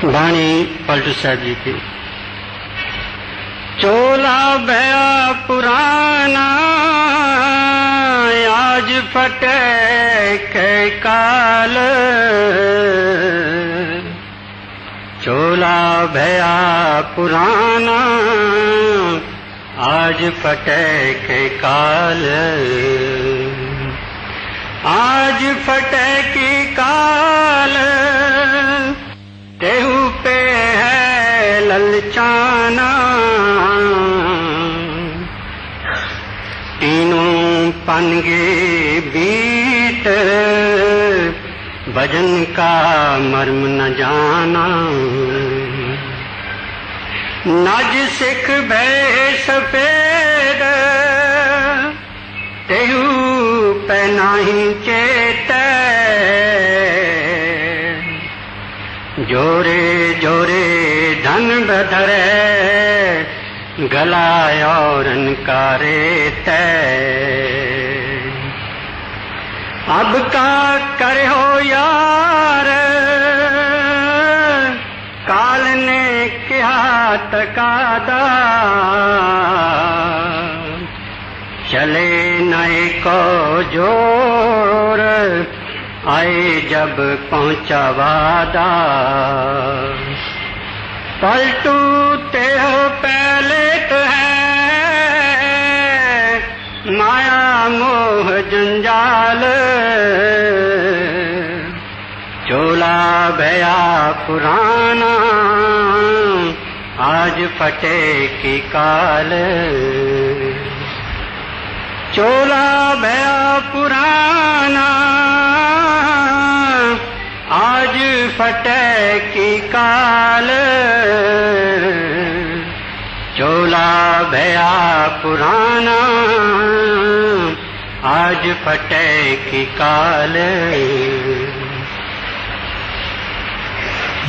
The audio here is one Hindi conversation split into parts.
वाणी पलटू साहब जी की। चोला भया पुराना आज फटे के काल, चोला भया पुराना आज फटे के काल, आज फटे की काल तेहू पे है ललचाना, तीनों पनगे बीत भजन का मर्म न जाना, नज सिख भय सफेद तेहू पे नाही चेत, जोरे जोरे धन बधरे गला और नकारे तय, अब का करे हो यार काल ने क्या तकादा, चले नए को जोर आए जब पहुंचा वादा, पलटू ते हो पहले तो है माया मोह जंजाल, चोला भया पुराना आज फटे की काल, चोला भया पुराना आज फटे की काल, चोला भया पुराना आज फटे की काल।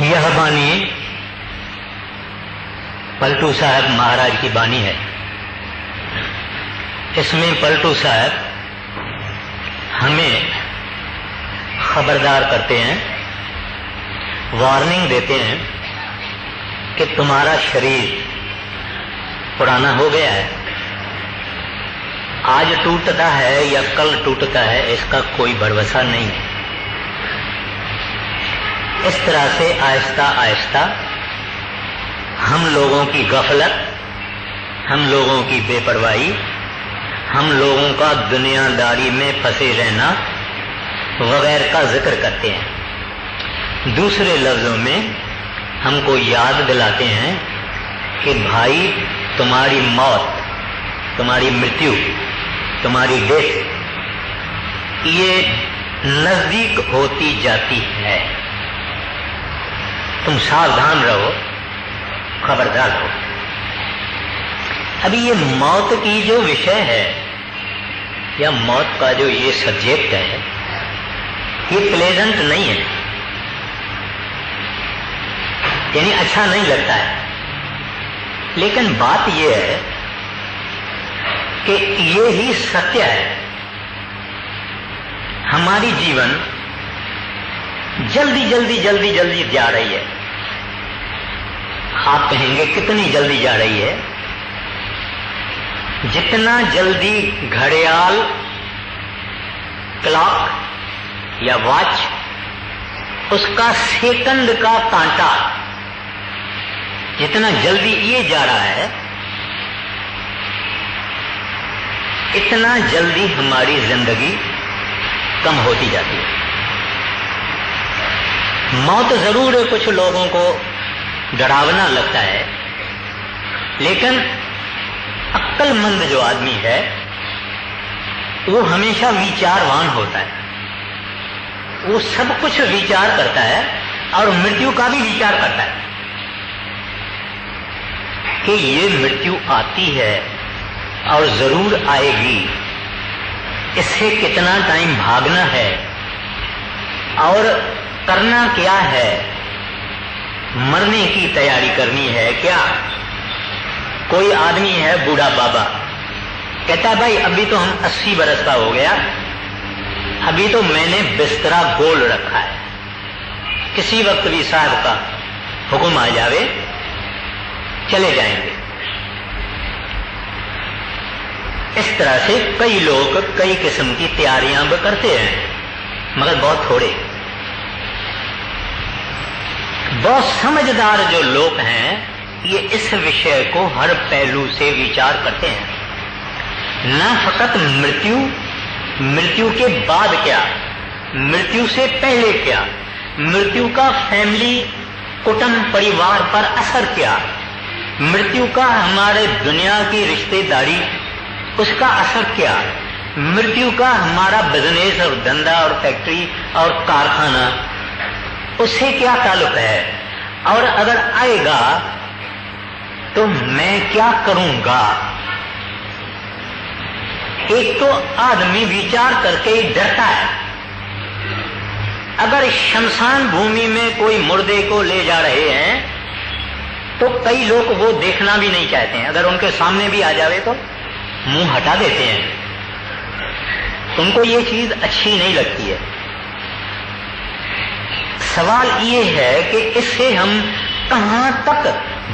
यह बानी पलटू साहब महाराज की बानी है। इसमें पलटू साहब हमें खबरदार करते हैं, वार्निंग देते हैं कि तुम्हारा शरीर पुराना हो गया है, आज टूटता है या कल टूटता है इसका कोई भरोसा नहीं है। इस तरह से आहिस्ता आहिस्ता हम लोगों की गफलत, हम लोगों की बेपरवाही, हम लोगों का दुनियादारी में फंसे रहना वगैरह का जिक्र करते हैं। दूसरे लफ्जों में हमको याद दिलाते हैं कि भाई तुम्हारी मौत, तुम्हारी मृत्यु, तुम्हारी डेथ ये नजदीक होती जाती है, तुम सावधान रहो, खबरदार हो। अभी ये मौत की जो विषय है या मौत का जो ये सब्जेक्ट है ये प्लेजेंट नहीं है, यानी अच्छा नहीं लगता है। लेकिन बात ये है कि ये ही सत्य है। हमारी जीवन जल्दी जल्दी जल्दी जल्दी जा रही है। आप कहेंगे कितनी जल्दी जा रही है? जितना जल्दी घड़ियाल, क्लॉक या वॉच उसका सेकंड का कांटा जितना जल्दी ये जा रहा है, इतना जल्दी हमारी जिंदगी कम होती जाती है। मौत जरूर कुछ लोगों को डरावना लगता है, लेकिन अक्लमंद जो आदमी है वो हमेशा विचारवान होता है। वो सब कुछ विचार करता है और मृत्यु का भी विचार करता है कि ये मृत्यु आती है और जरूर आएगी, इससे कितना टाइम भागना है और करना क्या है, मरने की तैयारी करनी है क्या। कोई आदमी है बूढ़ा बाबा, कहता है भाई अभी तो हम 80 बरस का हो गया, अभी तो मैंने बिस्तरा गोल रखा है, किसी वक्त भी साहब का हुक्म आ जावे चले जाएंगे। इस तरह से कई लोग कई किस्म की तैयारियां भी करते हैं, मगर बहुत थोड़े। बहुत समझदार जो लोग हैं ये इस विषय को हर पहलू से विचार करते हैं। न फकत मृत्यु के बाद क्या, मृत्यु से पहले क्या, मृत्यु का फैमिली कुटुंब परिवार पर असर क्या, मृत्यु का हमारे दुनिया की रिश्तेदारी उसका असर क्या, मृत्यु का हमारा बिजनेस और धंधा और फैक्ट्री और कारखाना उससे क्या ताल्लुक है, और अगर आएगा तो मैं क्या करूंगा। एक तो आदमी विचार करके ही डरता है। अगर शमशान भूमि में कोई मुर्दे को ले जा रहे हैं तो कई लोग वो देखना भी नहीं चाहते हैं। अगर उनके सामने भी आ जावे तो मुंह हटा देते हैं, उनको ये चीज अच्छी नहीं लगती है। सवाल ये है कि इससे हम कहां तक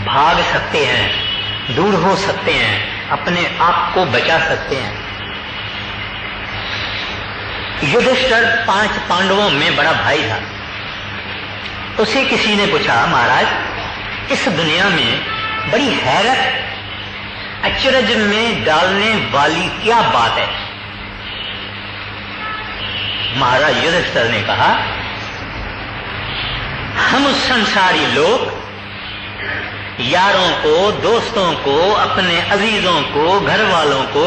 भाग सकते हैं, दूर हो सकते हैं, अपने आप को बचा सकते हैं। युधिष्ठिर 5 पांडवों में बड़ा भाई था। उसे किसी ने पूछा, महाराज इस दुनिया में बड़ी हैरत अचरज में डालने वाली क्या बात है। महाराज युधिष्ठिर ने कहा, हम संसारी लोग यारों को, दोस्तों को, अपने अजीजों को, घर वालों को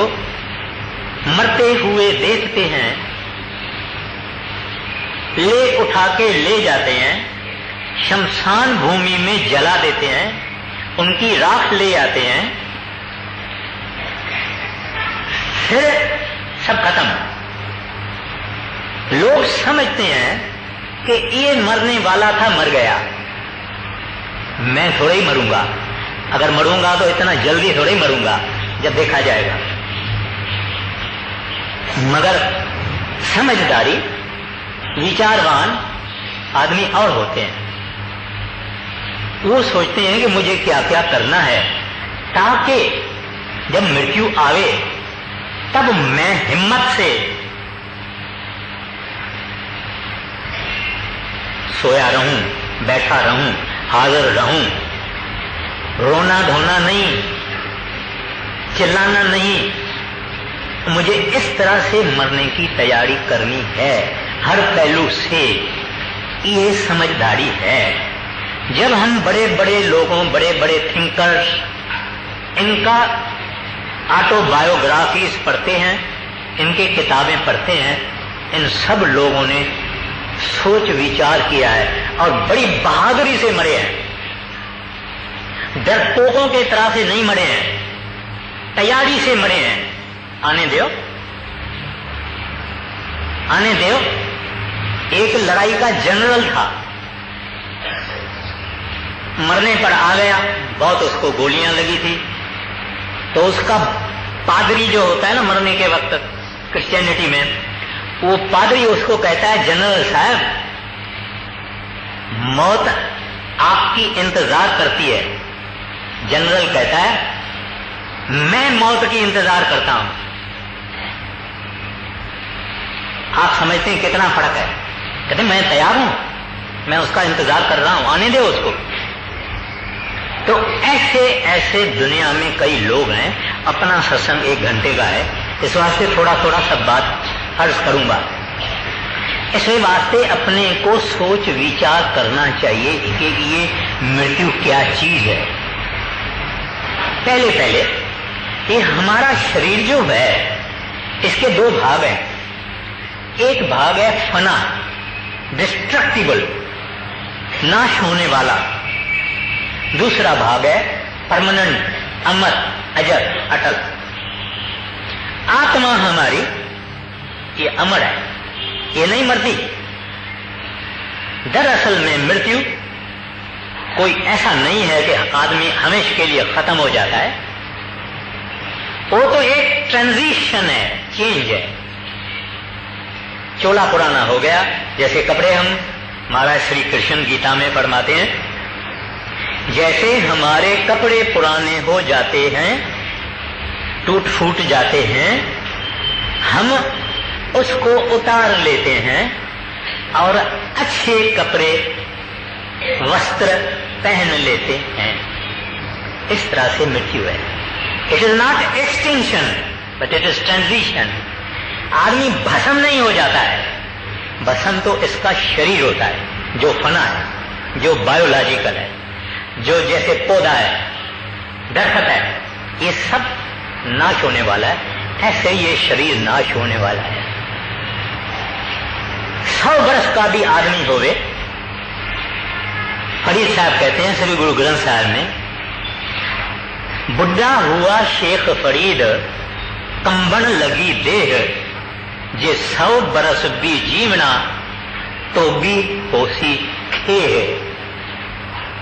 मरते हुए देखते हैं, ले उठा के ले जाते हैं, शमशान भूमि में जला देते हैं, उनकी राख ले आते हैं, फिर सब खत्म। लोग समझते हैं कि ये मरने वाला था, मर गया, मैं थोड़ा ही मरूंगा, अगर मरूंगा तो इतना जल्दी थोड़ा ही मरूंगा, जब देखा जाएगा। मगर समझदारी विचारवान आदमी और होते हैं, वो सोचते हैं कि मुझे क्या क्या करना है ताकि जब मृत्यु आवे तब मैं हिम्मत से सोया रहूं, बैठा रहूं, हाजिर रहूं, रोना धोना नहीं, चिल्लाना नहीं, मुझे इस तरह से मरने की तैयारी करनी है। हर पहलू से ये समझदारी है। जब हम बड़े बड़े लोगों, बड़े बड़े थिंकर्स, इनका ऑटोबायोग्राफीज पढ़ते हैं, इनके किताबें पढ़ते हैं, इन सब लोगों ने सोच विचार किया है और बड़ी बहादुरी से मरे हैं। डरपोकों के तरह से नहीं मरे हैं, तैयारी से मरे हैं। आने दो, आने दो। एक लड़ाई का जनरल था, मरने पर आ गया, बहुत उसको गोलियां लगी थी, तो उसका पादरी जो होता है ना मरने के वक्त क्रिश्चियनिटी में, वो पादरी उसको कहता है, जनरल साहब मौत आपकी इंतजार करती है। जनरल कहता है, मैं मौत की इंतजार करता हूं। आप समझते हैं कितना फर्क है। कहते मैं तैयार हूं, मैं उसका इंतजार कर रहा हूं, आने दे उसको। तो ऐसे ऐसे दुनिया में कई लोग हैं। अपना सत्संग 1 घंटे का है, इस वास्ते थोड़ा थोड़ा सब बात अर्ज करूंगा। इसी वास्ते अपने को सोच विचार करना चाहिए कि ये मृत्यु क्या चीज है। पहले पहले ये हमारा शरीर जो है इसके 2 भाग हैं। एक भाग है फना, डिस्ट्रक्टिबल, नाश होने वाला। दूसरा भाग है परमानेंट, अमर, अजर, अटल। आत्मा हमारी ये अमर है, ये नहीं मरती। दरअसल में मृत्यु कोई ऐसा नहीं है कि आदमी हमेशा के लिए खत्म हो जाता है। वो तो एक ट्रांजिशन है, चेंज है। चोला पुराना हो गया, जैसे कपड़े हम महाराज श्री कृष्ण गीता में फरमाते हैं जैसे हमारे कपड़े पुराने हो जाते हैं, टूट फूट जाते हैं, हम उसको उतार लेते हैं और अच्छे कपड़े वस्त्र पहन लेते हैं। इस तरह से मृत्यु है। It is not extinction but it is transition. आदमी भस्म नहीं हो जाता है, भस्म तो इसका शरीर होता है जो फना है, जो बायोलॉजिकल है, जो जैसे पौधा है, दरख्त है, ये सब नाश होने वाला है। ऐसे ये शरीर नाश होने वाला है। 100 वर्ष का भी आदमी होवे, फरीद साहब कहते हैं श्री गुरु ग्रंथ साहब में, बुढ़ा हुआ शेख फरीद कंबन लगी देह, जे 100 बरस भी जीवना तो भी होसी खेह।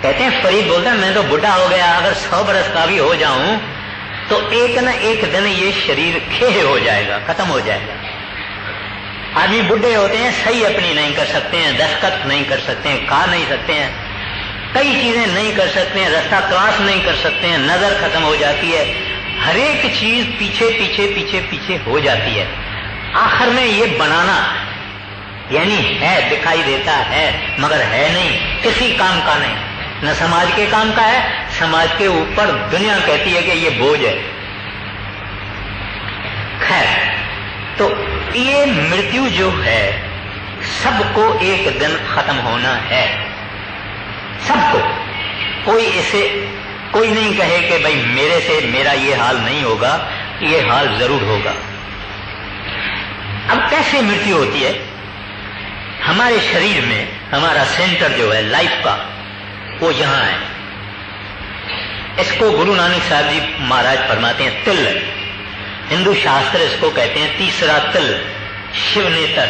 कहते हैं फरीद बोलता है मैं तो बुढ़ा हो गया, अगर 100 बरस का भी हो जाऊं तो एक न एक दिन ये शरीर खेह हो जाएगा, खत्म हो जाएगा। आदमी बुढ़े होते हैं, सही अपनी नहीं कर सकते हैं, दस्तखत नहीं कर सकते हैं, खा नहीं सकते हैं, कई चीजें नहीं कर सकते हैं, रास्ता क्रॉस नहीं कर सकते हैं, नजर खत्म हो जाती है, हर एक चीज पीछे पीछे पीछे पीछे हो जाती है। आखिर में ये बनाना यानी है, दिखाई देता है मगर है नहीं, किसी काम का नहीं, न समाज के काम का है, समाज के ऊपर दुनिया कहती है कि ये बोझ है। खैर, तो ये मृत्यु जो है सबको एक दिन खत्म होना है, सबको। कोई नहीं कहे कि भाई मेरे से मेरा ये हाल नहीं होगा, ये हाल जरूर होगा। अब कैसे मृत्यु होती है? हमारे शरीर में हमारा सेंटर जो है लाइफ का, वो यहां है। इसको गुरु नानक साहब जी महाराज फरमाते हैं तिल। हिंदू शास्त्र इसको कहते हैं तीसरा तिल, शिव नेत्र,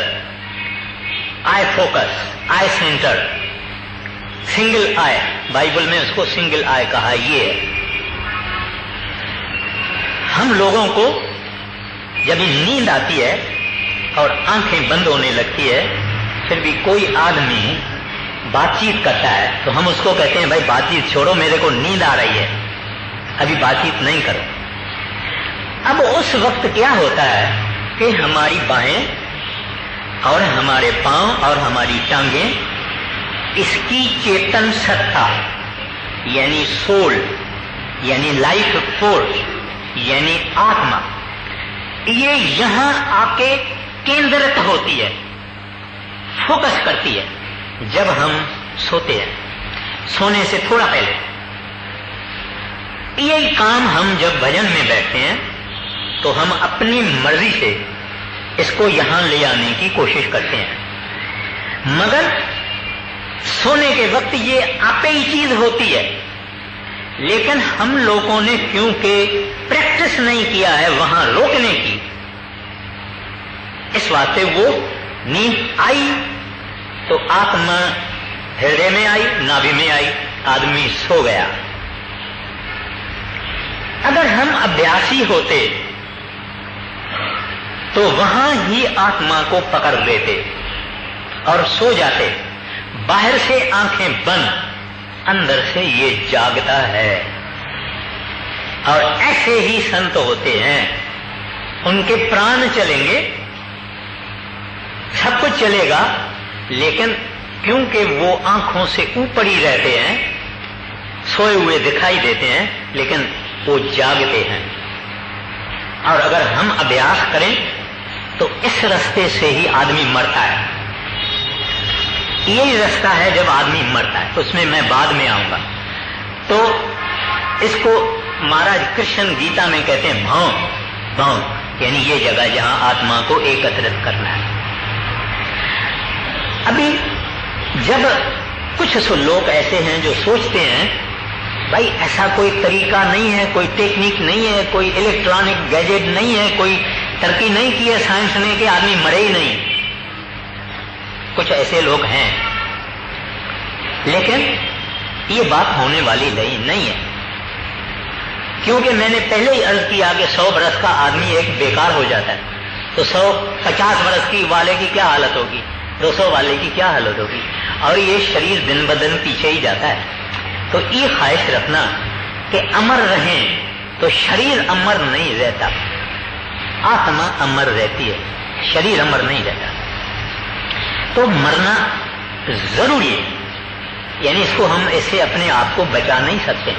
I focus, I centre, single I. Bible में उसको सिंगल आई कहा। ये है हम लोगों को जब ये नींद आती है और आंखें बंद होने लगती है, फिर भी कोई आदमी बातचीत करता है तो हम उसको कहते हैं भाई बातचीत छोड़ो, मेरे को नींद आ रही है, अभी बातचीत नहीं करो। अब उस वक्त क्या होता है कि हमारी बाहें और हमारे पांव और हमारी टांगें, इसकी चेतन सत्ता यानी सोल यानी लाइफ फोर्स यानी आत्मा, ये यहां आके केंद्रित होती है, फोकस करती है। जब हम सोते हैं, सोने से थोड़ा पहले, यही काम हम जब भजन में बैठते हैं तो हम अपनी मर्जी से इसको यहां ले आने की कोशिश करते हैं, मगर सोने के वक्त ये आपे ही चीज होती है। लेकिन हम लोगों ने क्योंकि प्रैक्टिस नहीं किया है वहां रोकने की, इस वास्ते वो नींद आई तो आत्मा हृदय में आई, नाभि में आई, आदमी सो गया। अगर हम अभ्यासी होते तो वहां ही आत्मा को पकड़ लेते और सो जाते। बाहर से आंखें बंद, अंदर से ये जागता है। और ऐसे ही संत होते हैं, उनके प्राण चलेंगे, सब कुछ चलेगा, लेकिन क्योंकि वो आंखों से ऊपर ही रहते हैं, सोए हुए दिखाई देते हैं, लेकिन वो जागते हैं। और अगर हम अभ्यास करें तो इस रास्ते से ही आदमी मरता है। यही रास्ता है जब आदमी मरता है, उसमें मैं बाद में आऊंगा। तो इसको महाराज कृष्ण गीता में कहते हैं भाव, भाव यानी ये जगह जहां आत्मा को एकत्रित करना है। अभी जब कुछ लोग ऐसे हैं जो सोचते हैं भाई ऐसा कोई तरीका नहीं है, कोई टेक्निक नहीं है, कोई इलेक्ट्रॉनिक गैजेट नहीं है, कोई तरक्की नहीं की है साइंस ने कि आदमी मरे ही नहीं। कुछ ऐसे लोग हैं, लेकिन ये बात होने वाली नहीं है, क्योंकि मैंने पहले ही अर्ज किया कि 100 बरस का आदमी एक बेकार हो जाता है, तो 150 बरस की वाले की क्या हालत होगी, 200 वाले की क्या हालत होगी। और ये शरीर दिन ब दिन पीछे ही जाता है। तो ये ख्वाहिश रखना कि अमर रहें, तो शरीर अमर नहीं रहता, आत्मा अमर रहती है, शरीर अमर नहीं रहता। तो मरना जरूरी है, यानी इसको हम ऐसे अपने आप को बचा नहीं सकते।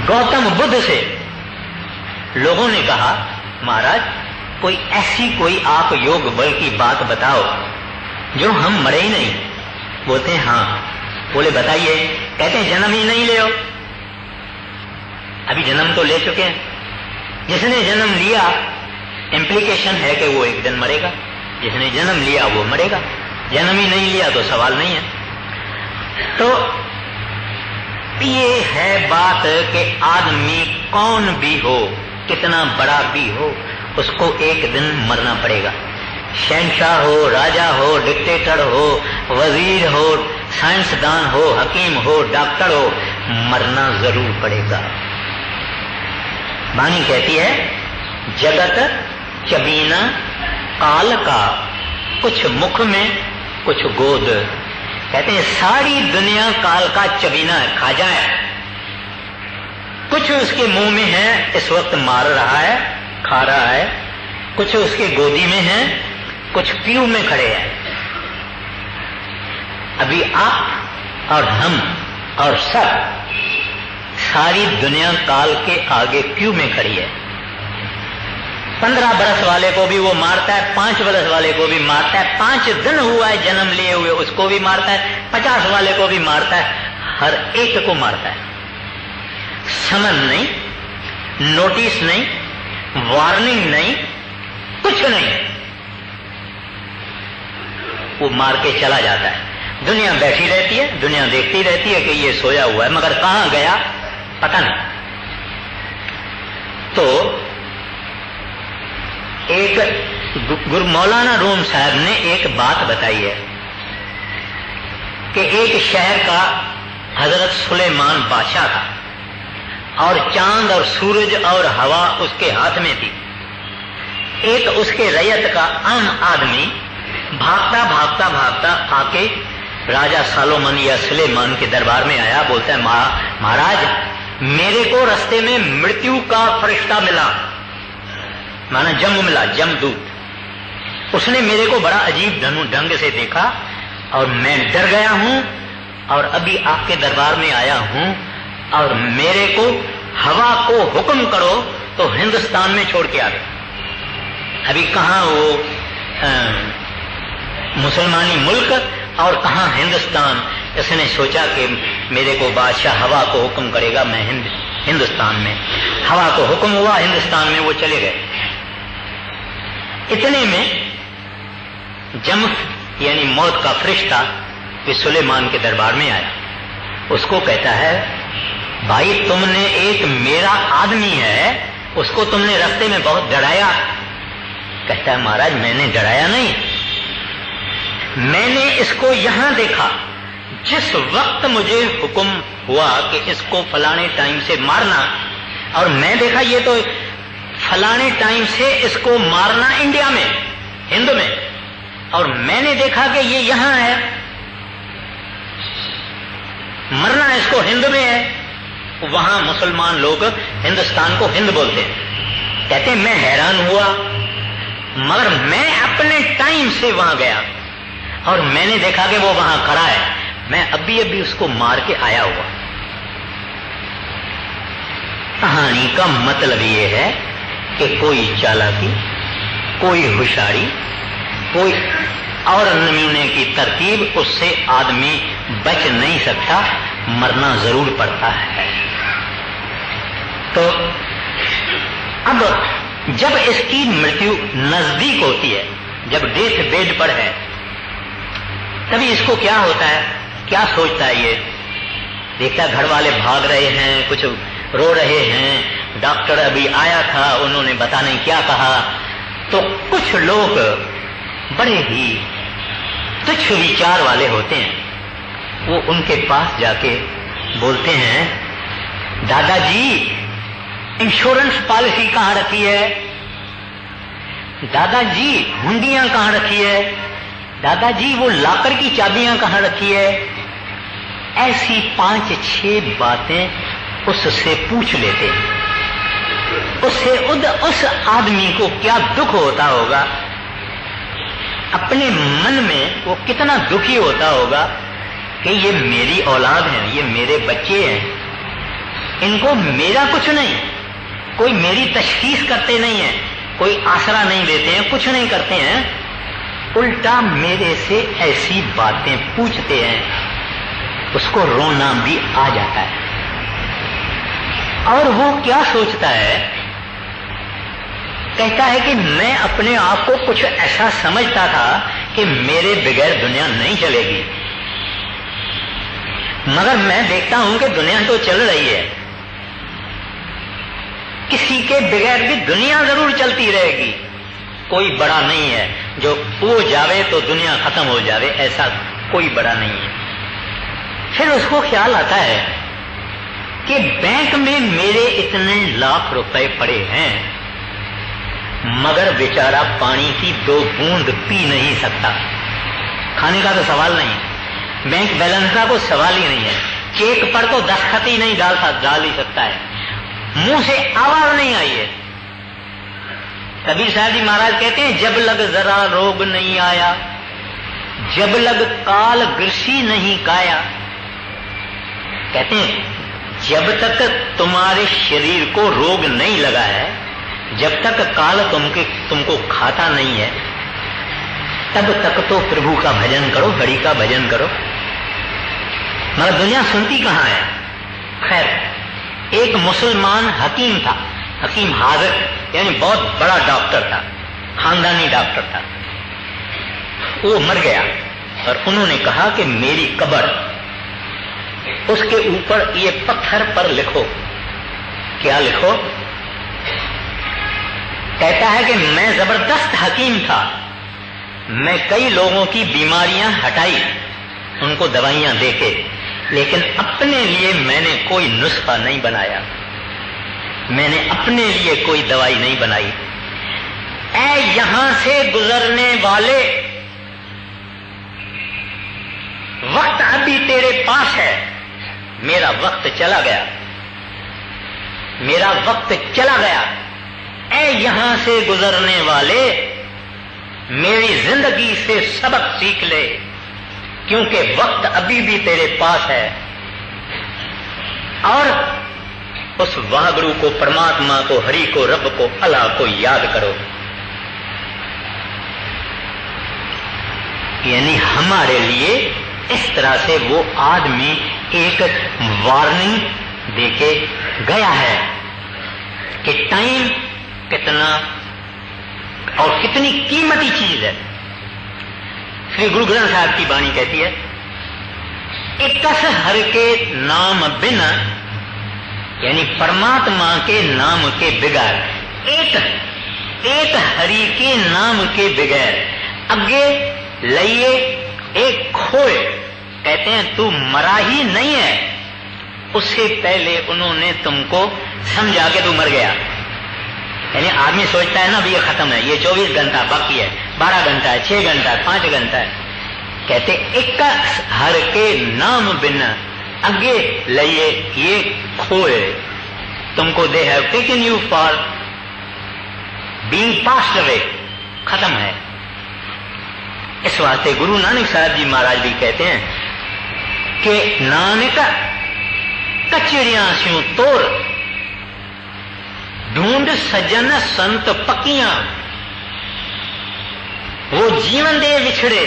गौतम बुद्ध से लोगों ने कहा, महाराज कोई ऐसी कोई आप योग बल की बात बताओ जो हम मरे ही नहीं। बोलते हैं हाँ। बोले बताइए। कहते हैं जन्म ही नहीं ले। अभी जन्म तो ले चुके हैं। जिसने जन्म लिया इम्प्लीकेशन है कि वो एक दिन मरेगा, जिसने जन्म लिया वो मरेगा, जन्म ही नहीं लिया तो सवाल नहीं है। तो ये है बात कि आदमी कौन भी हो, कितना बड़ा भी हो, उसको एक दिन मरना पड़ेगा। शहंशाह हो, राजा हो, डिक्टेटर हो, वजीर हो, साइंसदान हो, हकीम हो, डॉक्टर हो, मरना जरूर पड़ेगा। वाणी कहती है जगत चबीना काल का, कुछ मुख में कुछ गोद। कहते हैं सारी दुनिया काल का चबीना है, खा जाए। कुछ उसके मुंह में है, इस वक्त मार रहा है, खा रहा है, कुछ उसके गोदी में है, कुछ क्यू में खड़े हैं। अभी आप और हम और सब, सारी दुनिया काल के आगे क्यू में खड़ी है। 15 बरस वाले को भी वो मारता है, 5 बरस वाले को भी मारता है, 5 दिन हुआ है जन्म लिए हुए उसको भी मारता है, 50 वाले को भी मारता है, हर एक को मारता है। समन नहीं, नोटिस नहीं, वार्निंग नहीं, कुछ नहीं, वो मार के चला जाता है। दुनिया बैठी रहती है, दुनिया देखती रहती है कि ये सोया हुआ है, मगर कहां गया पता नहीं। तो एक गुरु मौलाना रूम साहब ने एक बात बताई है कि एक शहर का हजरत सुलेमान बादशाह था और चांद और सूरज और हवा उसके हाथ में थी। एक उसके रैयत का आम आदमी भागता भागता भागता आके राजा सालोमन या सुलेमान के दरबार में आया। बोलता है महाराज मेरे को रास्ते में मृत्यु का फरिश्ता मिला, माना जम मिला, जमदूत। उसने मेरे को बड़ा अजीब ढंग से देखा और मैं डर गया हूं और अभी आपके दरबार में आया हूं और मेरे को हवा को हुक्म करो तो हिंदुस्तान में छोड़ के आ गए। अभी कहां वो मुसलमानी मुल्क और कहां हिंदुस्तान। इसने सोचा कि मेरे को बादशाह हवा को हुक्म करेगा, मैं हिंदुस्तान में। हवा को हुक्म हुआ, हिंदुस्तान में वो चले गए। इतने में जम यानी मौत का फरिश्ता सुलेमान के दरबार में आया। उसको कहता है भाई तुमने एक मेरा आदमी है उसको तुमने रास्ते में बहुत डराया। कहता है महाराज मैंने डराया नहीं, मैंने इसको यहां देखा जिस वक्त मुझे हुक्म हुआ कि इसको फलाने टाइम से मारना, और मैं देखा ये तो फलाने टाइम से इसको मारना इंडिया में, हिंद में, और मैंने देखा कि ये यहां है, मरना इसको हिंद में है। वहां मुसलमान लोग हिंदुस्तान को हिंद बोलते हैं। कहते हैं मैं हैरान हुआ मगर मैं अपने टाइम से वहां गया और मैंने देखा कि वो वहां खड़ा है, मैं अभी अभी उसको मार के आया हुआ। कहानी का मतलब ये है कि कोई चालाकी, कोई होशियारी, कोई और नमूने की तरकीब, उससे आदमी बच नहीं सकता, मरना जरूर पड़ता है। तो अब जब इसकी मृत्यु नजदीक होती है, जब डेथ बेड पर है, तभी इसको क्या होता है, क्या सोचता है ये? देखता घर वाले भाग रहे हैं, कुछ रो रहे हैं, डॉक्टर अभी आया था, उन्होंने पता नहीं क्या कहा। तो कुछ लोग बड़े ही तुच्छ विचार वाले होते हैं, वो उनके पास जाके बोलते हैं दादाजी इंश्योरेंस पॉलिसी कहां रखी है, दादाजी हुंडियां कहां रखी है, दादाजी वो लॉकर की चाबियां कहां रखी है। ऐसी 5-6 बातें उससे पूछ लेते हैं। उस आदमी को क्या दुख होता होगा, अपने मन में वो कितना दुखी होता होगा कि ये मेरी औलाद है, ये मेरे बच्चे हैं, इनको मेरा कुछ नहीं, कोई मेरी तशखीस करते नहीं है, कोई आसरा नहीं देते हैं, कुछ नहीं करते हैं, उल्टा मेरे से ऐसी बातें पूछते हैं। उसको रोना भी आ जाता है। और वो क्या सोचता है, कहता है कि मैं अपने आप को कुछ ऐसा समझता था कि मेरे बगैर दुनिया नहीं चलेगी, मगर मैं देखता हूं कि दुनिया तो चल रही है। किसी के बगैर भी दुनिया जरूर चलती रहेगी। कोई बड़ा नहीं है जो वो जावे तो दुनिया खत्म हो जावे, ऐसा कोई बड़ा नहीं है। फिर उसको ख्याल आता है कि बैंक में मेरे इतने लाख रुपए पड़े हैं, मगर बेचारा पानी की 2 बूंद पी नहीं सकता। खाने का तो सवाल नहीं, बैंक बैलेंस का कोई सवाल ही नहीं है, चेक पर तो दस्तखत ही नहीं डाल ही सकता है, मुंह से आवाज नहीं आई है। कबीर साहब जी महाराज कहते हैं, जब लग जरा रोग नहीं आया, जब लग काल ग्रसी नहीं काया। कहते हैं जब तक तुम्हारे शरीर को रोग नहीं लगा है, जब तक काल तुमको खाता नहीं है, तब तक तो प्रभु का भजन करो, हरि का भजन करो। मगर दुनिया सुनती कहां है। खैर, एक मुसलमान हकीम था, हकीम हाजिर, यानी बहुत बड़ा डॉक्टर था, खानदानी डॉक्टर था। वो मर गया और उन्होंने कहा कि मेरी कब्र, उसके ऊपर ये पत्थर पर लिखो। क्या लिखो? कहता है कि मैं जबरदस्त हकीम था, मैं कई लोगों की बीमारियां हटाई, उनको दवाइयां देके, लेकिन अपने लिए मैंने कोई नुस्खा नहीं बनाया, मैंने अपने लिए कोई दवाई नहीं बनाई। ऐ यहां से गुजरने वाले, वक्त अभी तेरे पास है, मेरा वक्त चला गया, मेरा वक्त चला गया। ऐ यहां से गुजरने वाले, मेरी जिंदगी से सबक सीख ले, क्योंकि वक्त अभी भी तेरे पास है। और उस वाहगुरु को, परमात्मा को, हरि को, रब को, अल्लाह को याद करो। यानी हमारे लिए इस तरह से वो आदमी एक वार्निंग देके गया है कि टाइम कितना और कितनी कीमती चीज है। श्री गुरु ग्रंथ साहब की वाणी कहती है, एकस हर के नाम बिना, यानी परमात्मा के नाम के बगैर, एक हरि के नाम के बगैर अगे लइए एक खोए। कहते हैं तू मरा ही नहीं है, उससे पहले उन्होंने तुमको समझा के तू मर गया। यानी आदमी सोचता है ना भी ये खत्म है, ये 24 घंटा बाकी है, 12 घंटा है, 6 घंटा है, 5 घंटा है। कहते एक हर के नाम बिना अगे लइए ये खोए, तुमको they have taken you for being passed away, खत्म है। इस वास्ते गुरु नानक साहब जी महाराज भी कहते हैं कि नानक कचड़ियां स्यूं तोर, ढूंढ सजन संत पकियां, वो जीवन दे विछड़े,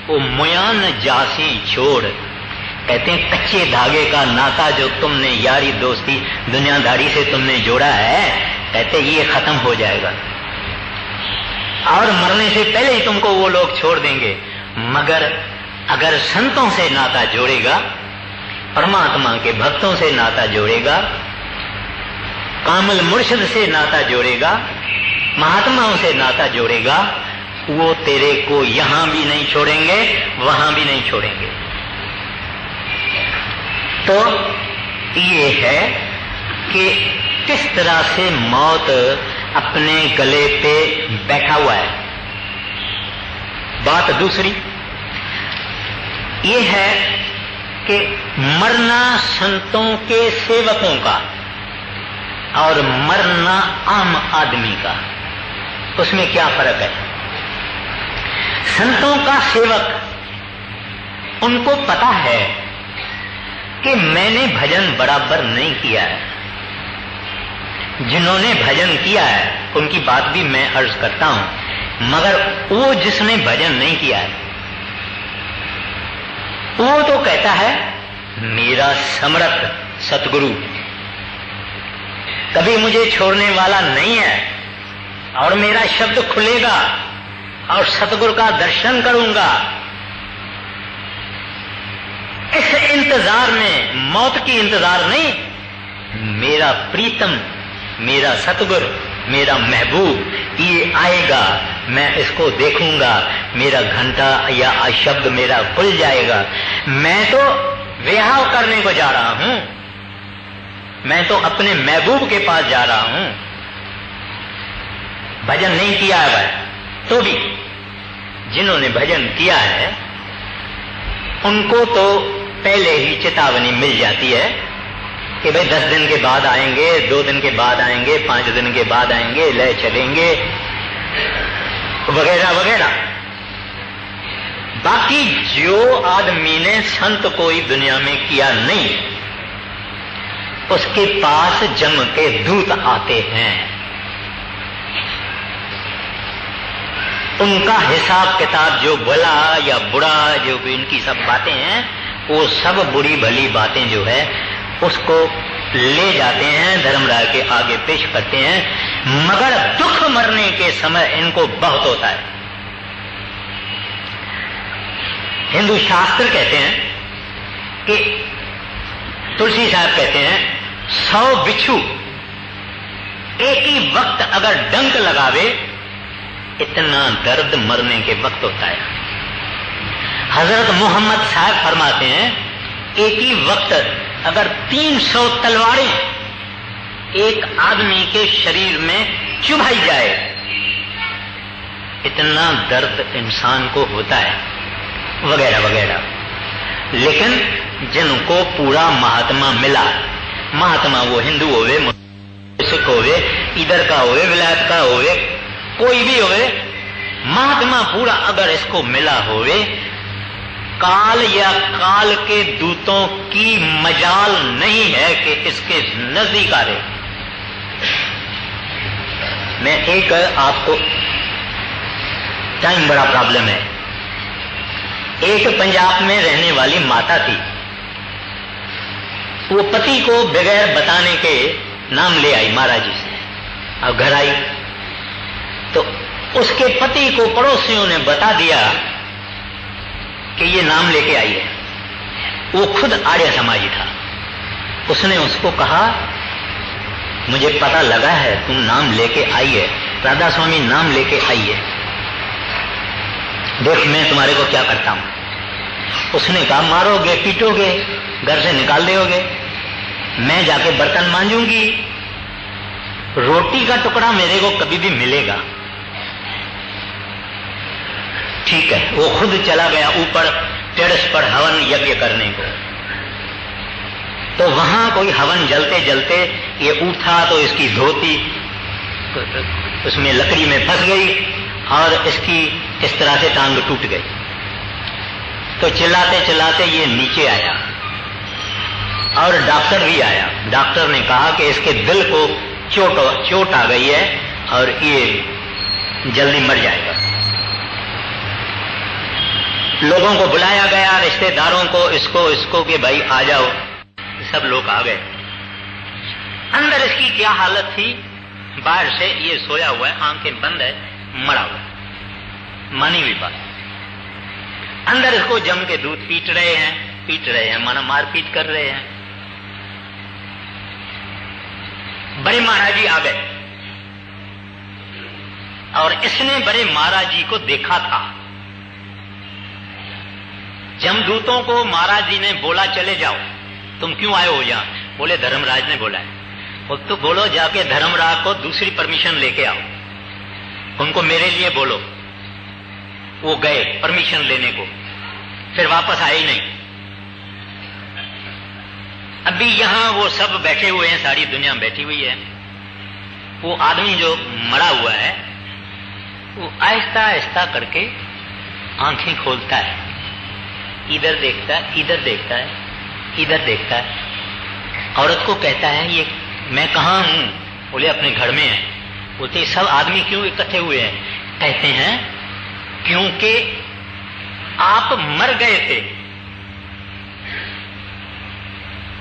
वो मुयान जासी छोड़। कहते हैं कच्चे धागे का नाता जो तुमने यारी दोस्ती दुनियादारी से तुमने जोड़ा है, कहते ये खत्म हो जाएगा और मरने से पहले ही तुमको वो लोग छोड़ देंगे। मगर अगर संतों से नाता जोड़ेगा, परमात्मा के भक्तों से नाता जोड़ेगा, कामिल मुर्शिद से नाता जोड़ेगा, महात्माओं से नाता जोड़ेगा, वो तेरे को यहां भी नहीं छोड़ेंगे, वहां भी नहीं छोड़ेंगे। तो ये है कि किस तरह से मौत अपने गले पे बैठा हुआ है। बात दूसरी ये है कि मरना संतों के सेवकों का और मरना आम आदमी का, उसमें क्या फर्क है? संतों का सेवक, उनको पता है कि मैंने भजन बराबर नहीं किया है। जिन्होंने भजन किया है उनकी बात भी मैं अर्ज करता हूं, मगर वो जिसने भजन नहीं किया है वो तो कहता है मेरा समर्थ सतगुरु कभी मुझे छोड़ने वाला नहीं है और मेरा शब्द खुलेगा और सतगुरु का दर्शन करूंगा। इस इंतजार में, मौत की इंतजार नहीं, मेरा प्रीतम, मेरा सतगुरु, मेरा महबूब ये आएगा, मैं इसको देखूंगा, मेरा घंटा या शब्द मेरा खुल जाएगा। मैं तो विहाव करने को जा रहा हूं, मैं तो अपने महबूब के पास जा रहा हूं। भजन नहीं किया है भाई, तो भी जिन्होंने भजन किया है उनको तो पहले ही चेतावनी मिल जाती है कि भाई 10 दिन के बाद आएंगे, 2 दिन के बाद आएंगे, 5 दिन के बाद आएंगे, ले चलेंगे वगैरह वगैरह। बाकी जो आदमी ने संत कोई दुनिया में किया नहीं, उसके पास जम के दूत आते हैं, उनका हिसाब किताब जो भला या बुरा जो भी इनकी सब बातें हैं, वो सब बुरी भली बातें जो है उसको ले जाते हैं, धर्मराज के आगे पेश करते हैं। मगर दुख मरने के समय इनको बहुत होता है। हिंदू शास्त्र कहते हैं कि तुलसी साहब कहते हैं 100 बिच्छू एक ही वक्त अगर डंक लगावे इतना दर्द मरने के वक्त होता है। हजरत मोहम्मद साहब फरमाते हैं एक ही वक्त अगर 300 तलवारें एक आदमी के शरीर में चुभाई जाए इतना दर्द इंसान को होता है, वगैरह वगैरह। लेकिन जिनको पूरा महात्मा मिला, महात्मा वो हिंदू होवे, सिख होवे, इधर का होवे, विलायत का होवे, कोई भी होवे, महात्मा पूरा अगर इसको मिला होवे, काल या काल के दूतों की मजाल नहीं है कि इसके नजदीक आ रहे। मैं एक आपको, टाइम बड़ा प्रॉब्लम है। एक पंजाब में रहने वाली माता थी, वो पति को बगैर बताने के नाम ले आई महाराज जी से। अब घर आई तो उसके पति को पड़ोसियों ने बता दिया कि ये नाम लेके आई है। वो खुद आर्य समाजी था। उसने उसको कहा मुझे पता लगा है तुम नाम लेके आई है, राधा स्वामी नाम लेके आई है, देख मैं तुम्हारे को क्या करता हूं। उसने कहा मारोगे, पीटोगे, घर से निकाल दोगे, मैं जाके बर्तन मांजूंगी, रोटी का टुकड़ा मेरे को कभी भी मिलेगा। ठीक है, वो खुद चला गया ऊपर टेरेस पर हवन यज्ञ करने को। तो वहां कोई हवन जलते जलते ये उठा तो इसकी धोती उसमें लकड़ी में फंस गई और इसकी इस तरह से टांग टूट गई। तो चिल्लाते चिल्लाते ये नीचे आया और डॉक्टर भी आया। डॉक्टर ने कहा कि इसके दिल को चोट आ गई है और ये जल्दी मर जाएगा। लोगों को बुलाया गया, रिश्तेदारों को, इसको कि भाई आ जाओ। सब लोग आ गए। अंदर इसकी क्या हालत थी, बाहर से ये सोया हुआ है, आंखें बंद है, मरा हुआ, मानी हुई बात। अंदर इसको जम के दूध पीट रहे हैं, माना मारपीट कर रहे हैं। बड़े महाराज जी आ गए और इसने बड़े महाराज जी को देखा था। जमदूतों को महाराज जी ने बोला चले जाओ, तुम क्यों आए हो यहां? बोले धर्मराज ने बोला है। तो बोलो जाके धर्मराज को दूसरी परमिशन लेके आओ, उनको मेरे लिए बोलो। वो गए परमिशन लेने को, फिर वापस आए ही नहीं। अभी यहां वो सब बैठे हुए हैं, सारी दुनिया बैठी हुई है। वो आदमी जो मरा हुआ है वो आहिस्ता आहिस्ता करके आंखें खोलता है, इधर देखता है, इधर देखता है, इधर देखता है। औरत को कहता है ये मैं कहाँ हूं? बोले अपने घर में है। बोलते सब आदमी क्यों इकट्ठे हुए हैं? कहते हैं क्योंकि आप मर गए थे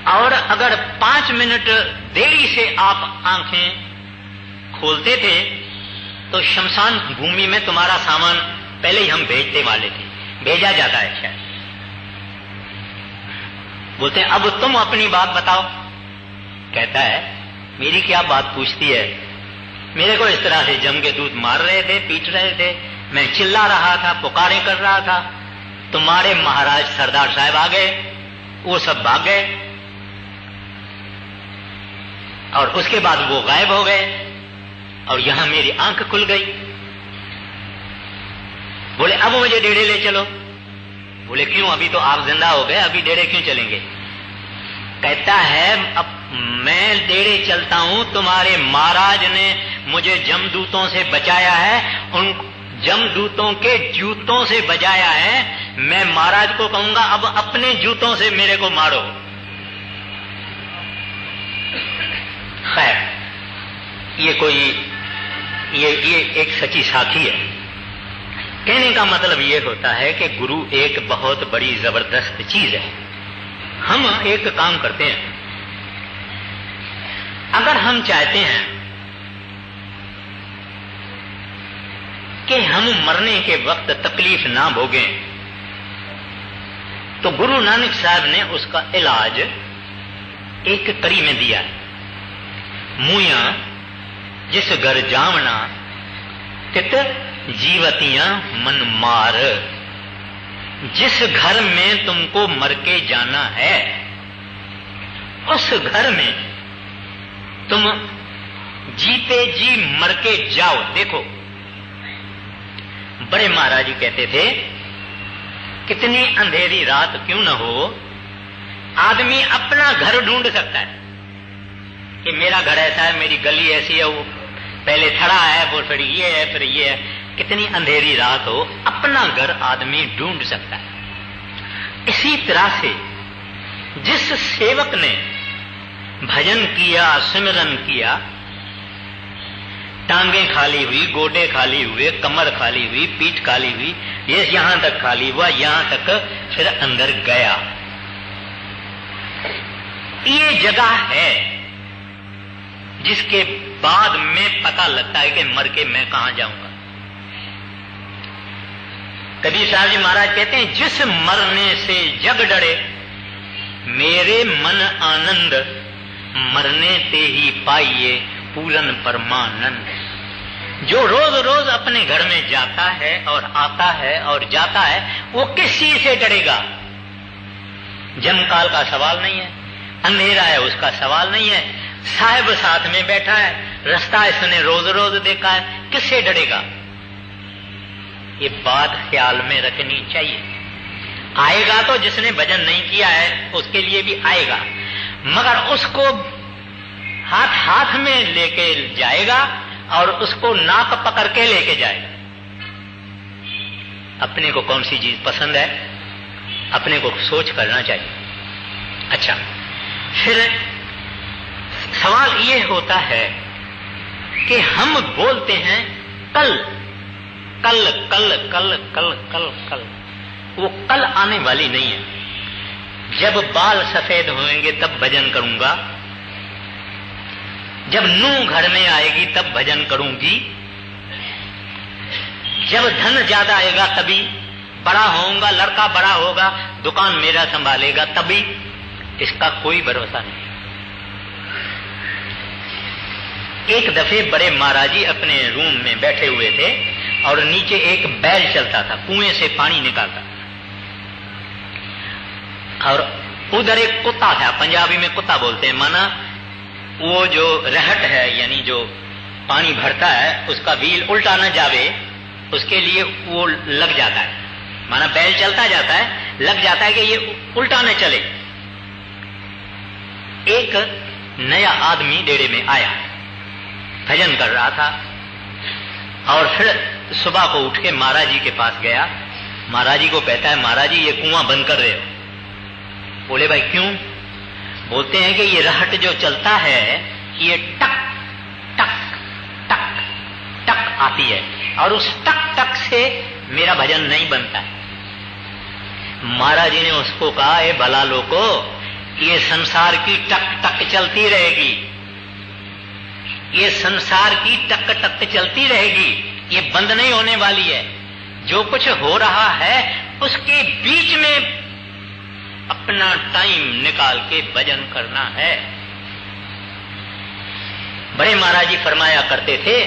और अगर 5 मिनट देरी से आप आंखें खोलते थे तो शमशान भूमि में तुम्हारा सामान पहले ही हम भेजने वाले थे, भेजा जाता है शायद। बोलते हैं अब तुम अपनी बात बताओ। कहता है मेरी क्या बात पूछती है, मेरे को इस तरह से जम के दूध मार रहे थे, पीट रहे थे, मैं चिल्ला रहा था, पुकारें कर रहा था, तुम्हारे महाराज सरदार साहब आ गए, वो सब भाग गए और उसके बाद वो गायब हो गए और यहां मेरी आंख खुल गई। बोले अब मुझे डेरे ले चलो। बोले क्यों? अभी तो आप जिंदा हो गए, अभी डेरे क्यों चलेंगे? कहता है अब मैं डेरे चलता हूं, तुम्हारे महाराज ने मुझे जमदूतों से बचाया है, उन जमदूतों के जूतों से बचाया है। मैं महाराज को कहूंगा अब अपने जूतों से मेरे को मारो। खैर ये एक सच्ची साखी है। कहने का मतलब ये होता है कि गुरु एक बहुत बड़ी जबरदस्त चीज है। हम एक काम करते हैं, अगर हम चाहते हैं कि हम मरने के वक्त तकलीफ ना भोगें तो गुरु नानक साहब ने उसका इलाज एक कड़ी में दिया है। मुया जिस घर जावना तित जीवतियां मन मार। जिस घर में तुमको मर के जाना है उस घर में तुम जीते जी मर के जाओ। देखो बड़े महाराज जी कहते थे कितनी अंधेरी रात क्यों न हो, आदमी अपना घर ढूंढ सकता है कि मेरा घर ऐसा है, मेरी गली ऐसी है, वो पहले थड़ा है, वो फिर ये है, फिर ये है। कितनी अंधेरी रात हो अपना घर आदमी ढूंढ सकता है। इसी तरह से जिस सेवक ने भजन किया, सिमरन किया, टांगे खाली हुई, गोडे खाली हुए, कमर खाली हुई, पीठ खाली हुई, ये यहां तक खाली हुआ, यहां तक फिर अंदर गया। ये जगह है जिसके बाद में पता लगता है कि मर के मैं कहां जाऊंगा। कबीर साहब जी महाराज कहते हैं जिस मरने से जग डरे मेरे मन आनंद, मरने ते ही पाइए पूरन परमानंद। जो रोज रोज अपने घर में जाता है और आता है और जाता है वो किस चीज से डरेगा? जमकाल का सवाल नहीं है, अंधेरा है उसका सवाल नहीं है, साहिब साथ में बैठा है, रास्ता इसने रोज रोज देखा है, किससे डरेगा? ये बात ख्याल में रखनी चाहिए। आएगा तो जिसने भजन नहीं किया है उसके लिए भी आएगा, मगर उसको हाथ हाथ में लेके जाएगा और उसको नाक पकड़ के लेके जाएगा। अपने को कौन सी चीज पसंद है अपने को सोच करना चाहिए। अच्छा, फिर सवाल ये होता है कि हम बोलते हैं कल कल कल कल कल कल कल, वो कल आने वाली नहीं है। जब बाल सफेद होंगे तब भजन करूंगा, जब नूह घर में आएगी तब भजन करूंगी, जब धन ज्यादा आएगा तभी, बड़ा होऊंगा, लड़का बड़ा होगा, दुकान मेरा संभालेगा तभी। इसका कोई भरोसा नहीं। एक दफे बड़े महाराज जी अपने रूम में बैठे हुए थे और नीचे एक बैल चलता था, कुएं से पानी निकालता और उधर एक कुत्ता था, पंजाबी में कुत्ता बोलते हैं, माना वो जो रहट है यानी जो पानी भरता है उसका व्हील उल्टा न जावे उसके लिए वो लग जाता है, माना बैल चलता जाता है, लग जाता है कि ये उल्टा न चले। एक नया आदमी डेरे में आया, भजन कर रहा था, और फिर सुबह को उठ के महाराज जी के पास गया। महाराज जी को कहता है, महाराज जी ये कुआं बंद कर रहे हो। बोले भाई क्यों? बोलते हैं कि ये रहट जो चलता है ये टक टक टक टक आती है, और उस टक टक से मेरा भजन नहीं बनता है। महाराज जी ने उसको कहा, ए भला लोको, ये संसार की टक टक चलती रहेगी, ये संसार की टक टक चलती रहेगी, ये बंद नहीं होने वाली है। जो कुछ हो रहा है उसके बीच में अपना टाइम निकाल के भजन करना है। बड़े महाराज जी फरमाया करते थे,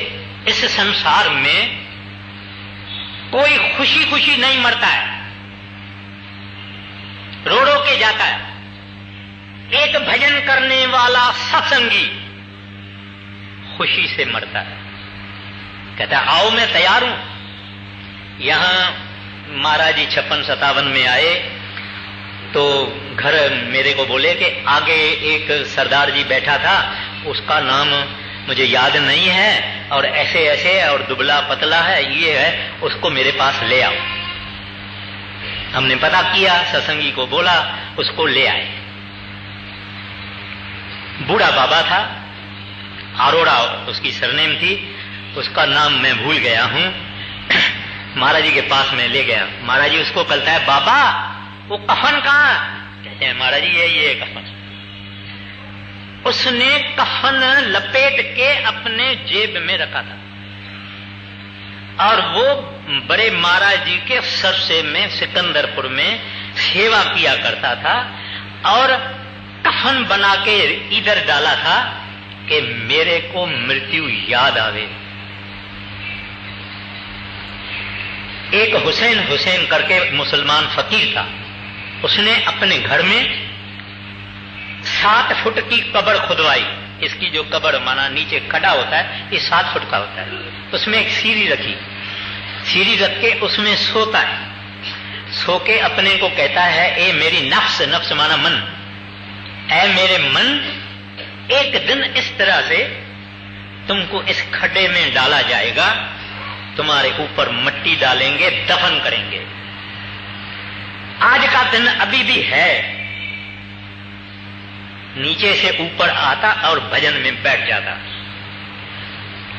इस संसार में कोई खुशी खुशी नहीं मरता है, रो रो के जाता है। एक भजन करने वाला सत्संगी खुशी से मरता है। कहता है आओ मैं तैयार हूं। यहां महाराज जी 56-57 में आए तो घर मेरे को बोले कि आगे एक सरदार जी बैठा था, उसका नाम मुझे याद नहीं है, और ऐसे ऐसे और दुबला पतला है, ये है, उसको मेरे पास ले आओ। हमने पता किया, सत्संगी को बोला, उसको ले आए। बूढ़ा बाबा था, अरोड़ा उसकी सरनेम थी, उसका नाम मैं भूल गया हूं। महाराज जी के पास में ले गया। महाराज जी उसको कहता है, बाबा वो कफन कहां? कहते हैं महाराज जी ये कफन। उसने कफन लपेट के अपने जेब में रखा था, और वो बड़े महाराज जी के सरसे में सिकंदरपुर में सेवा किया करता था, और कफन बना के इधर डाला था कि मेरे को मृत्यु याद आवे। एक हुसैन करके मुसलमान फकीर था, उसने अपने घर में 7 फुट की कब्र खुदवाई। इसकी जो कब्र माना नीचे खड़ा होता है, ये 7 फुट का होता है। उसमें एक सीढ़ी रखी, सीढ़ी रख के उसमें सोता है। सो के अपने को कहता है, ए मेरी नफ्स माना मन, ऐ मेरे मन, एक दिन इस तरह से तुमको इस खड्डे में डाला जाएगा, तुम्हारे ऊपर मिट्टी डालेंगे, दफन करेंगे। आज का दिन अभी भी है। नीचे से ऊपर आता और भजन में बैठ जाता।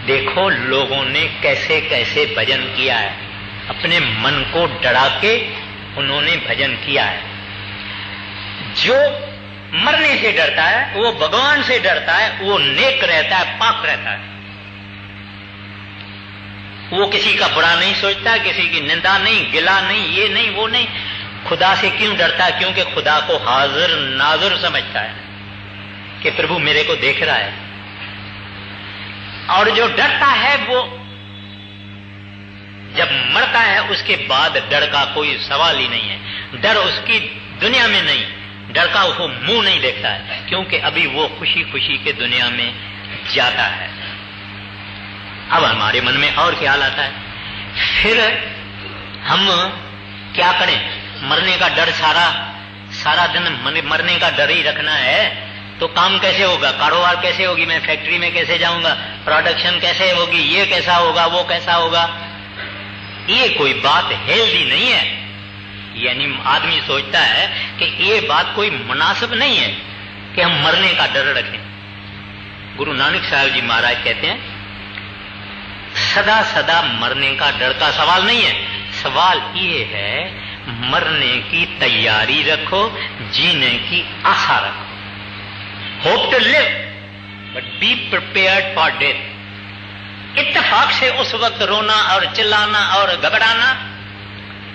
देखो लोगों ने कैसे कैसे भजन किया है, अपने मन को डरा के उन्होंने भजन किया है। जो मरने से डरता है, वो भगवान से डरता है, वो नेक रहता है, पाक रहता है। वो किसी का बुरा नहीं सोचता, किसी की निंदा नहीं, गिला नहीं, ये नहीं, वो नहीं। खुदा से क्यों डरता है? क्योंकि खुदा को हाजिर नाजिर समझता है कि प्रभु मेरे को देख रहा है। और जो डरता है वो जब मरता है उसके बाद डर का कोई सवाल ही नहीं है। डर उसकी दुनिया में नहीं, डर का वो मुंह नहीं देखता है, क्योंकि अभी वो खुशी खुशी के दुनिया में जाता है। अब हमारे मन में और ख्याल आता है, फिर हम क्या करें? मरने का डर सारा दिन मरने का डर ही रखना है तो काम कैसे होगा? कारोबार कैसे होगी? मैं फैक्ट्री में कैसे जाऊंगा? प्रोडक्शन कैसे होगी? ये कैसा होगा, वो कैसा होगा? ये कोई बात हेल्दी नहीं है। यानी आदमी सोचता है कि ये बात कोई मुनासिब नहीं है कि हम मरने का डर रखें। गुरु नानक साहब जी महाराज कहते हैं, सदा सदा मरने का डर का सवाल नहीं है, सवाल ये है मरने की तैयारी रखो, जीने की आशा रखो। Hope to live but be prepared for death. इत्तेफाक से उस वक्त रोना और चिल्लाना और घबराना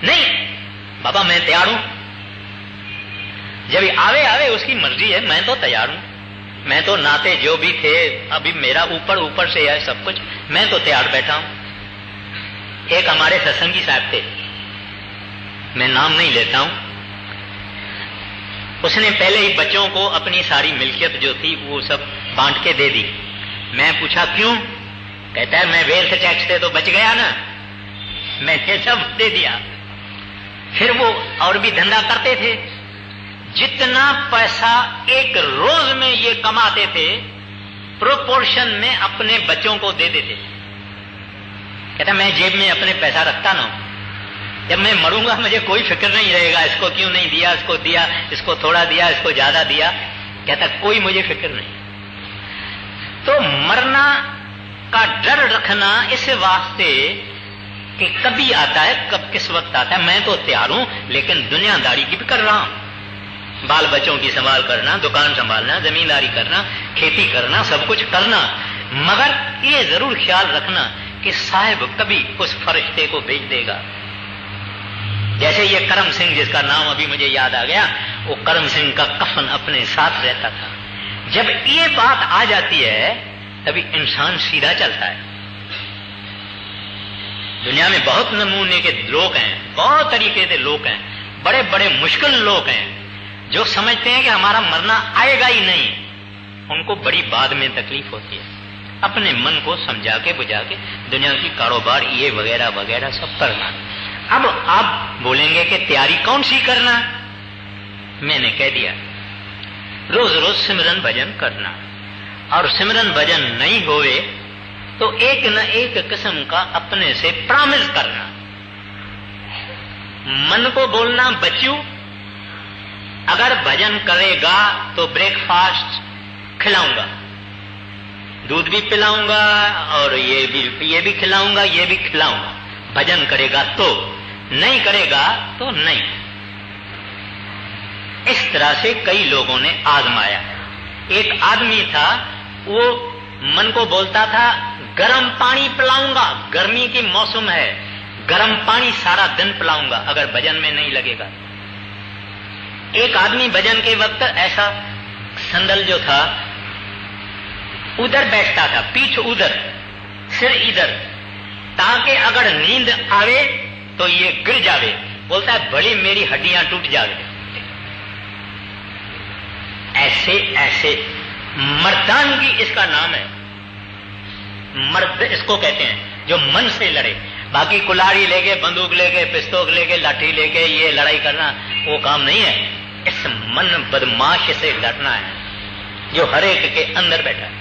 नहीं। बाबा मैं तैयार हूं, जब आवे उसकी मर्जी है, मैं तो तैयार हूं। मैं तो नाते जो भी थे, अभी मेरा ऊपर से है सब कुछ, मैं तो तैयार बैठा हूं। एक हमारे सत्संगी साहब थे, मैं नाम नहीं लेता हूं, उसने पहले ही बच्चों को अपनी सारी मिल्कियत जो थी वो सब बांट के दे दी। मैं पूछा क्यों? कहता है मैं वेल्थ टैक्स से तो बच गया ना, मैंने सब दे दिया। फिर वो और भी धंधा करते थे, जितना पैसा एक रोज में ये कमाते थे प्रोपोर्शन में अपने बच्चों को दे देते थे। कहता मैं जेब में अपने पैसा रखता ना, जब मैं मरूंगा मुझे कोई फिक्र नहीं रहेगा, इसको क्यों नहीं दिया, इसको दिया, इसको थोड़ा दिया, इसको ज्यादा दिया। कहता कोई मुझे फिक्र नहीं। तो मरना का डर रखना इस वास्ते कि कभी आता है, कब किस वक्त आता है। मैं तो तैयार हूं, लेकिन दुनियादारी की भी कर रहा हूं, बाल बच्चों की संभाल करना, दुकान संभालना, जमींदारी करना, खेती करना, सब कुछ करना, मगर ये जरूर ख्याल रखना कि साहिब कभी उस फरिश्ते को भेज देगा। जैसे ये करम सिंह, जिसका नाम अभी मुझे याद आ गया, वो करम सिंह का कफन अपने साथ रहता था। जब ये बात आ जाती है तभी इंसान सीधा चलता है। दुनिया में बहुत नमूने के लोग हैं, बहुत तरीके के लोग हैं, बड़े बड़े मुश्किल लोग हैं जो समझते हैं कि हमारा मरना आएगा ही नहीं। उनको बड़ी बाद में तकलीफ होती है। अपने मन को समझा के बुझा के दुनिया की कारोबार ये वगैरह वगैरह सब करना। अब आप बोलेंगे कि तैयारी कौन सी करना, मैंने कह दिया रोज रोज सिमरन भजन करना, और सिमरन भजन नहीं होए तो एक न एक किस्म का अपने से प्रॉमिस करना। मन को बोलना बच्चू अगर भजन करेगा तो ब्रेकफास्ट खिलाऊंगा, दूध भी पिलाऊंगा और ये भी खिलाऊंगा, ये भी खिलाऊंगा। भजन करेगा तो, नहीं करेगा तो नहीं। इस तरह से कई लोगों ने आजमाया। एक आदमी था, वो मन को बोलता था गर्म पानी पिलाऊंगा, गर्मी की मौसम है, गर्म पानी सारा दिन पिलाऊंगा अगर भजन में नहीं लगेगा। एक आदमी भजन के वक्त ऐसा संदल जो था उधर बैठता था, पीठ उधर, सिर इधर, ताकि अगर नींद आवे तो ये गिर जावे। बोलता है बड़ी मेरी हड्डियां टूट जावे। ऐसे ऐसे मर्दानगी इसका नाम है। मर्द इसको कहते हैं जो मन से लड़े। बाकी कुल्हाड़ी लेके, बंदूक लेके, पिस्तौल लेके, लाठी लेके ये लड़ाई करना वो काम नहीं है। इस मन बदमाश से लड़ना है जो हर एक के अंदर बैठा है,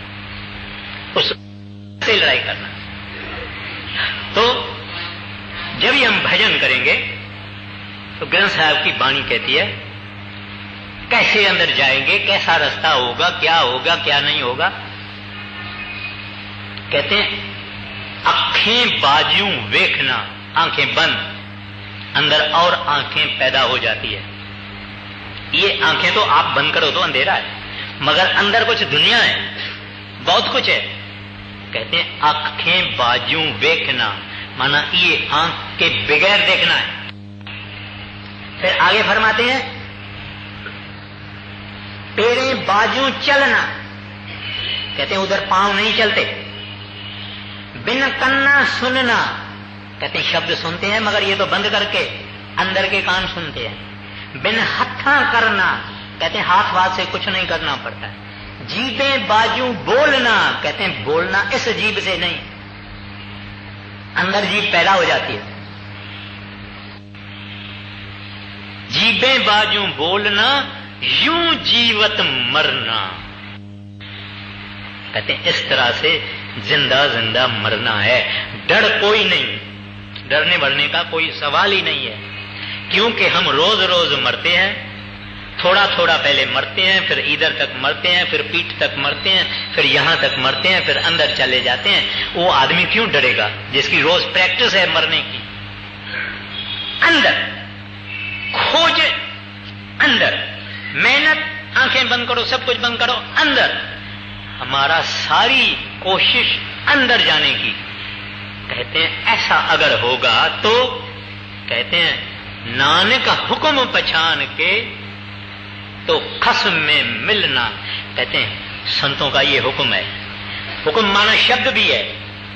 उससे लड़ाई करना। तो जब भी हम भजन करेंगे तो ग्रंथ साहब की वाणी कहती है कैसे अंदर जाएंगे, कैसा रास्ता होगा, क्या होगा, क्या नहीं होगा। कहते हैं आंखें बाजू देखना, आंखें बंद, अंदर और आंखें पैदा हो जाती है। ये आंखें तो आप बंद करो तो अंधेरा है, मगर अंदर कुछ दुनिया है, बहुत कुछ है। कहते हैं आंखें बाजू देखना, माना ये आंख के बगैर देखना है। फिर आगे फरमाते हैं पैरें बाजू चलना, कहते हैं उधर पांव नहीं चलते। बिन कन्ना सुनना, कहते हैं शब्द सुनते हैं मगर ये तो बंद करके अंदर के कान सुनते हैं। बिन हत्था करना, कहते हैं हाथ वाथ से कुछ नहीं करना पड़ता है। जीबें बाजू बोलना, कहते हैं बोलना इस जीभ से नहीं, अंदर जीभ पैदा हो जाती है। जीबें बाजू बोलना, यूं जीवत मरना, कहते हैं इस तरह से जिंदा जिंदा मरना है। डर कोई नहीं, डरने मरने का कोई सवाल ही नहीं है, क्योंकि हम रोज रोज मरते हैं। थोड़ा थोड़ा पहले मरते हैं, फिर इधर तक मरते हैं, फिर पीठ तक मरते हैं, फिर यहां तक मरते हैं, फिर अंदर चले जाते हैं। वो आदमी क्यों डरेगा जिसकी रोज प्रैक्टिस है मरने की। अंदर खोज, अंदर मेहनत, आंखें बंद करो, सब कुछ बंद करो, अंदर हमारा सारी कोशिश अंदर जाने की। कहते हैं ऐसा अगर होगा तो कहते हैं नानक हुक्म पहचान के तो खस्म में मिलना। कहते हैं संतों का ये हुक्म है। हुक्म माना शब्द भी है।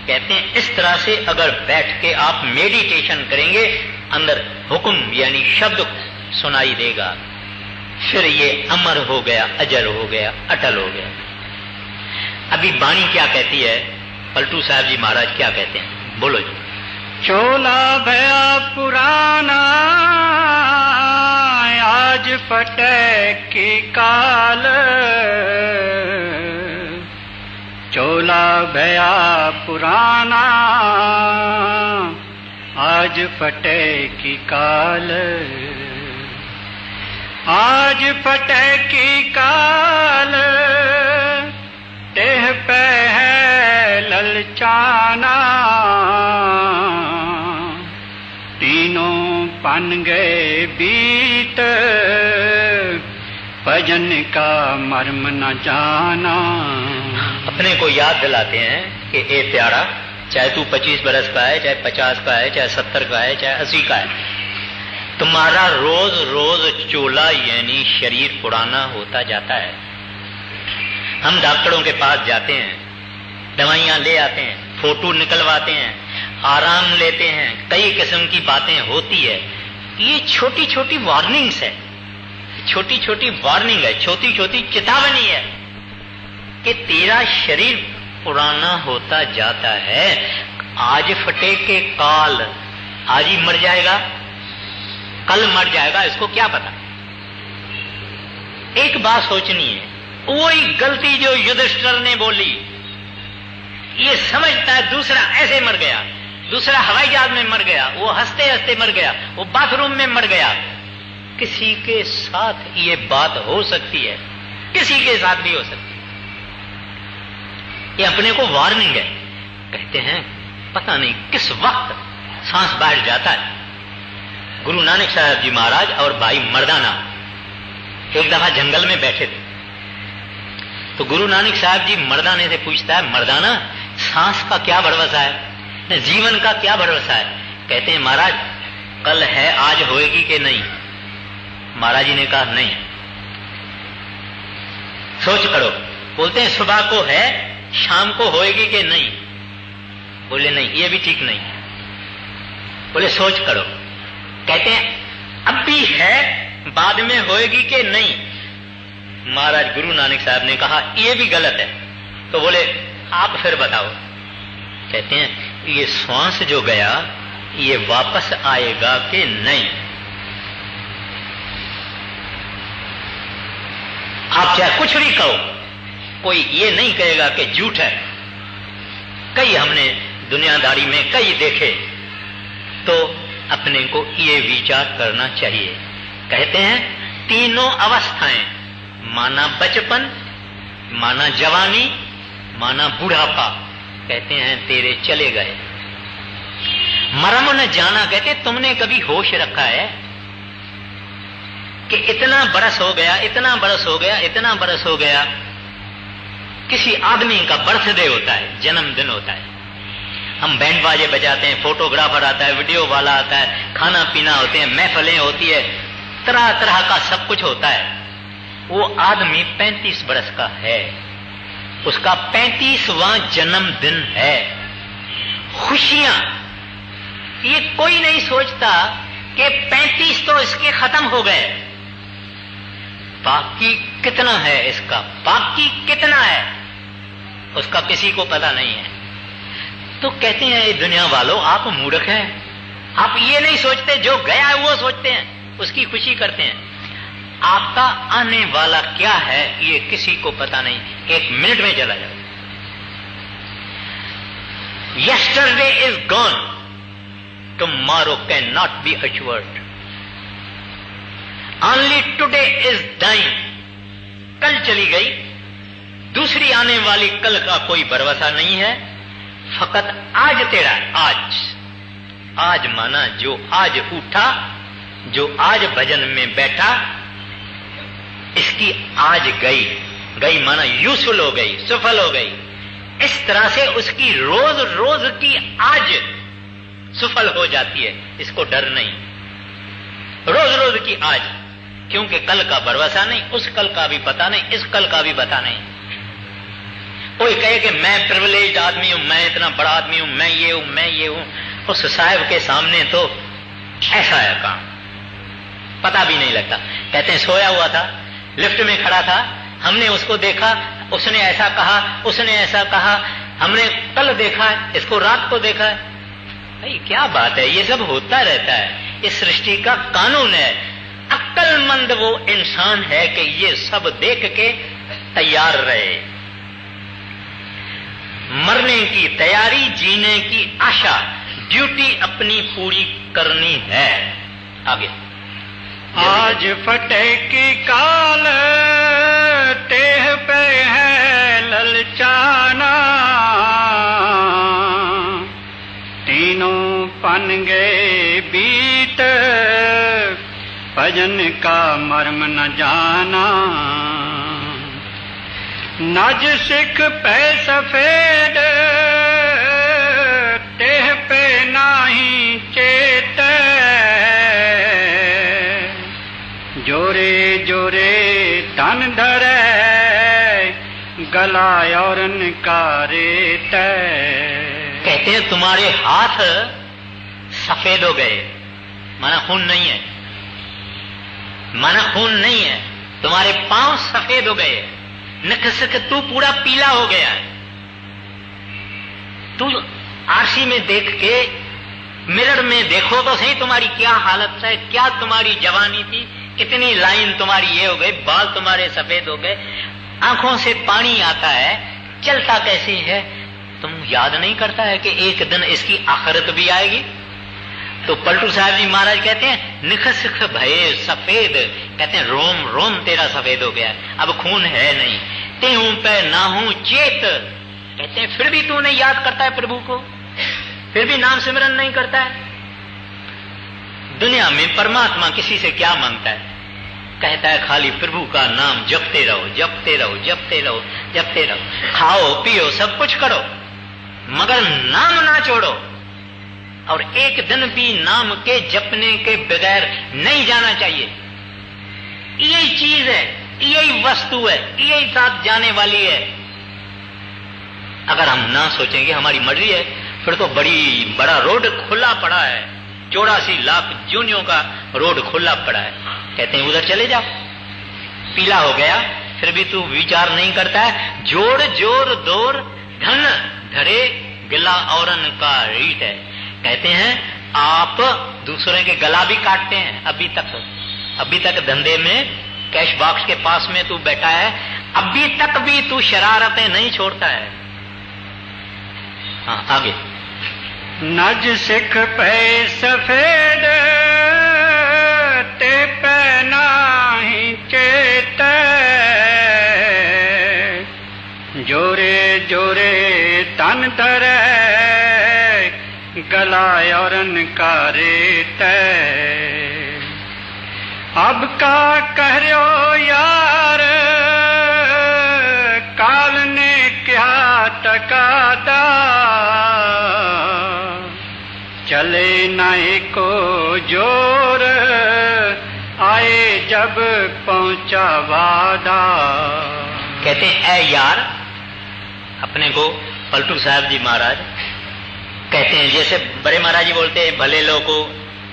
कहते हैं इस तरह से अगर बैठ के आप मेडिटेशन करेंगे, अंदर हुक्म यानी शब्द सुनाई देगा, फिर ये अमर हो गया, अजर हो गया, अटल हो गया। अभी वाणी क्या कहती है, पलटू साहब जी महाराज क्या कहते हैं, बोलो जी। चोला भया पुराना आज फटे की काल, चोला भया पुराना, आज फटे की काल, आज फटे की काल, टेह पे है ललचाना, तीनों पन गए बीत, भजन का मर्म न जाना। अपने को याद दिलाते हैं कि ए प्यारा, चाहे तू 25 बरस का है, चाहे 50 का है, चाहे 70 का है, चाहे 80 का है, तुम्हारा रोज रोज चोला यानी शरीर पुराना होता जाता है। हम डॉक्टरों के पास जाते हैं, दवाइयां ले आते हैं, फोटो निकलवाते हैं, आराम लेते हैं, कई किस्म की बातें होती है। ये छोटी छोटी वार्निंग्स है, छोटी छोटी वार्निंग है, छोटी छोटी चेतावनी है कि तेरा शरीर पुराना होता जाता है। आज फटे के काल, आज ही मर जाएगा, कल मर जाएगा, इसको क्या पता। एक बात सोचनी है, वही गलती जो युधिष्ठिर ने बोली, ये समझता है दूसरा ऐसे मर गया, दूसरा हवाई जहाज में मर गया, वो हंसते हंसते मर गया, वो बाथरूम में मर गया। किसी के साथ ये बात हो सकती है, किसी के साथ भी हो सकती है। ये अपने को वार्निंग है। कहते हैं पता नहीं किस वक्त सांस बैठ जाता है। गुरु नानक साहब जी महाराज और भाई मर्दाना एक दफा जंगल में बैठे थे, तो गुरु नानक साहब जी मर्दाने से पूछता है, मर्दाना सांस का क्या भरोसा है, जीवन का क्या भरोसा है। कहते हैं महाराज कल है, आज होएगी कि नहीं। महाराज जी ने कहा नहीं, सोच करो। बोलते हैं सुबह को है, शाम को होएगी कि नहीं। बोले नहीं, ये भी ठीक नहीं। बोले सोच करो। कहते हैं अब भी है, बाद में होएगी कि नहीं। महाराज गुरु नानक साहब ने कहा ये भी गलत है। तो बोले आप फिर बताओ। कहते हैं ये श्वास जो गया ये वापस आएगा कि नहीं। आप चाहे कुछ भी कहो, कोई ये नहीं कहेगा कि झूठ है। कई हमने दुनियादारी में कई देखे, तो अपने को ये विचार करना चाहिए। कहते हैं तीनों अवस्थाएं, माना बचपन, माना जवानी, माना बुढ़ापा, कहते हैं तेरे चले गए। मरम न जाना, कहते तुमने कभी होश रखा है कि इतना बरस हो गया, इतना बरस हो गया, इतना बरस हो गया। किसी आदमी का बर्थडे होता है, जन्मदिन होता है, हम बैंड बाजे बजाते हैं, फोटोग्राफर आता है, वीडियो वाला आता है, खाना पीना होते हैं, महफिलें होती है, तरह तरह का सब कुछ होता है। वो आदमी 35 बरस का है, उसका 35वां जन्मदिन है। खुशियां, ये कोई नहीं सोचता कि 35 तो इसके खत्म हो गए, बाकी कितना है इसका, बाकी कितना है उसका किसी को पता नहीं है। तो कहते हैं ये दुनिया वालों आप मूर्ख हैं, आप ये नहीं सोचते, जो गया है वो सोचते हैं, उसकी खुशी करते हैं। आपका आने वाला क्या है ये किसी को पता नहीं, एक मिनट में चला जाए। Yesterday is gone, tomorrow cannot be assured. Only today is dying. कल चली गई, दूसरी आने वाली कल का कोई भरोसा नहीं है। फकत आज तेरा, आज माना जो आज उठा, जो आज भजन में बैठा, इसकी आज गई माना यूजफुल हो गई, सफल हो गई। इस तरह से उसकी रोज रोज की आज सफल हो जाती है, इसको डर नहीं। रोज रोज की आज, क्योंकि कल का भरोसा नहीं, उस कल का भी पता नहीं, इस कल का भी पता नहीं। कोई कहे कि मैं प्रिविलेज्ड आदमी हूं, मैं इतना बड़ा आदमी हूं, मैं ये हूं, मैं ये हूं, उस साहब के सामने तो ऐसा है काम, पता भी नहीं लगता। कहते हैं सोया हुआ था, लिफ्ट में खड़ा था, हमने उसको देखा, उसने ऐसा कहा, उसने ऐसा कहा, हमने कल देखा है, इसको रात को देखा है। भाई क्या बात है, ये सब होता रहता है, इस सृष्टि का कानून है। अक्लमंद वो इंसान है कि ये सब देख के तैयार रहे। मरने की तैयारी, जीने की आशा, ड्यूटी अपनी पूरी करनी है। आगे आज फटे की काल तेह पे है ललचाना, तीनों पन गए बीत भजन का मर्म न जाना। नज सिख पे सफेद तेह पे नाही चेत, जोरे जोरे तन धरे गला औरन का रेत। कहते हैं तुम्हारे हाथ सफेद हो गए, माना खून नहीं है, माना खून नहीं है। तुम्हारे पांव सफेद हो गए, नख सिख तू पूरा पीला हो गया। तू आरसी में देख के, मिरर में देखो तो सही तुम्हारी क्या हालत है, क्या तुम्हारी जवानी थी, कितनी लाइन तुम्हारी ये हो गई, बाल तुम्हारे सफेद हो गए, आंखों से पानी आता है, चलता कैसे है। तुम याद नहीं करता है कि एक दिन इसकी आखिरत भी आएगी। तो पलटू साहब जी महाराज कहते हैं निख सिख भये सफेद, कहते हैं रोम रोम तेरा सफेद हो गया, अब खून है नहीं। तेहूं पे ना हूं चेत, कहते हैं फिर भी तू नहीं याद करता है प्रभु को, फिर भी नाम सिमरन नहीं करता है। दुनिया में परमात्मा किसी से क्या मांगता है, कहता है खाली प्रभु का नाम जपते रहो, जपते रहो, जपते रहो, जपते रहो, खाओ पियो सब कुछ करो, मगर नाम ना छोड़ो। और एक दिन भी नाम के जपने के बगैर नहीं जाना चाहिए। यही चीज है, यही वस्तु है, यही साथ जाने वाली है। अगर हम ना सोचेंगे हमारी मर्जी है, फिर तो बड़ा रोड खुला पड़ा है, 84 लाख जूनियों का रोड खुला पड़ा है। कहते हैं उधर चले जाओ। पीला हो गया फिर भी तू विचार नहीं करता है। जोड़ जोर दोर धन धरे गिला औरन का रीत है। कहते हैं आप दूसरे के गला भी काटते हैं। अभी तक धंधे में कैश बॉक्स के पास में तू बैठा है, अभी तक भी तू शरारतें नहीं छोड़ता है। हाँ आगे। नज सिख पे सफेद ते पे नाही चेत, जोरे जोरे तन धरे गला औरन का रेत। अब का कह रहो यार काल ने क्या तकादा, चले नाई को जोर आए जब पहुंचा वादा। कहते हैं ऐ यार, अपने को पलटू साहब जी महाराज कहते हैं, जैसे बड़े महाराज जी बोलते हैं भले लोगों,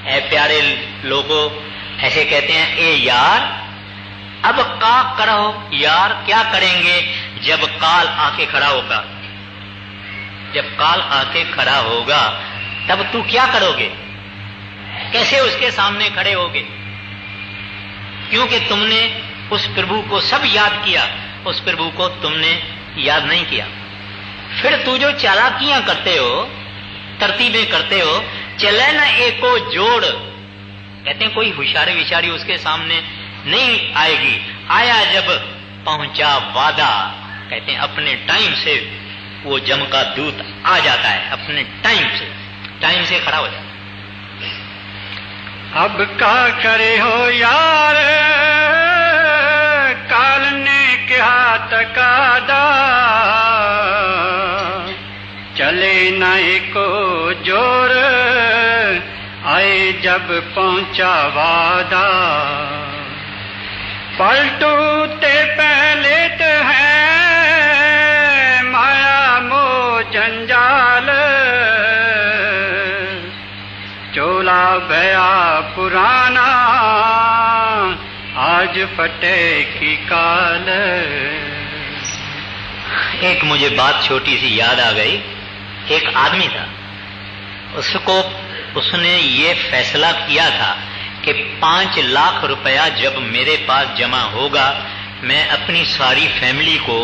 ऐ प्यारे लोगों, ऐसे कहते हैं ए यार अब का करो यार, क्या करेंगे जब काल आके खड़ा होगा। जब काल आके खड़ा होगा तब तू क्या करोगे, कैसे उसके सामने खड़े होगे। क्योंकि तुमने उस प्रभु को सब याद किया, उस प्रभु को तुमने याद नहीं किया। फिर तू जो चालाकियां करते हो, तरतीबें करते हो, चले न एको जोड़। कहते हैं कोई होशियारी विचारी उसके सामने नहीं आएगी। आया जब पहुंचा वादा, कहते हैं अपने टाइम से वो जम का दूत आ जाता है, अपने टाइम से खड़ा हो जाता है। अब का करे हो यार काल ने क्या तकादा, चले नाई को जोर आए जब पहुंचा वादा। पलटू ते पहले तो है माया मोह जंजाल, चोला भया पुराना आज फटे की काल। एक मुझे बात छोटी सी याद आ गई। एक आदमी था, उसने ये फैसला किया था कि कि 5 लाख रुपया जब मेरे पास जमा होगा, मैं अपनी सारी फैमिली को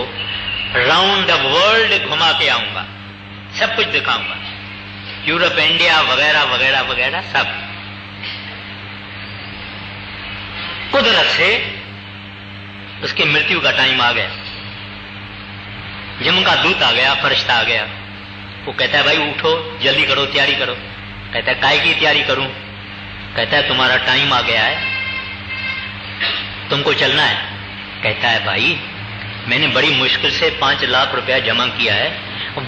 राउंड द वर्ल्ड घुमा के आऊंगा, सब कुछ दिखाऊंगा, यूरोप, इंडिया वगैरह वगैरह वगैरह सब। कुदरत से उसकी मृत्यु का टाइम आ गया, यम का दूत आ गया, फरिश्ता आ गया। वो कहता है भाई उठो, जल्दी करो, तैयारी करो। कहता है काय की तैयारी करूं? कहता है तुम्हारा टाइम आ गया है, तुमको चलना है। कहता है भाई मैंने बड़ी मुश्किल से 5 लाख रुपया जमा किया है,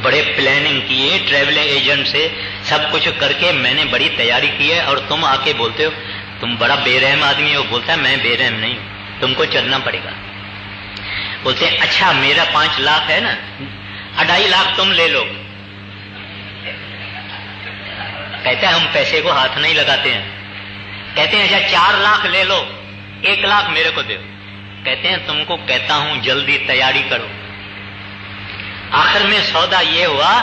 बड़े प्लानिंग किए, ट्रैवल एजेंट से सब कुछ करके मैंने बड़ी तैयारी की है, और तुम आके बोलते हो तुम बड़ा बेरहम आदमी हो। बोलता है मैं बेरहम नहीं हूं, तुमको चलना पड़ेगा। बोलते हैं अच्छा मेरा 5 लाख है ना, 2.5 लाख तुम ले लो। कहते हैं हम पैसे को हाथ नहीं लगाते हैं। कहते हैं अच्छा 4 लाख ले लो, 1 लाख मेरे को दो। कहते हैं तुमको कहता हूं जल्दी तैयारी करो। आखिर में सौदा ये हुआ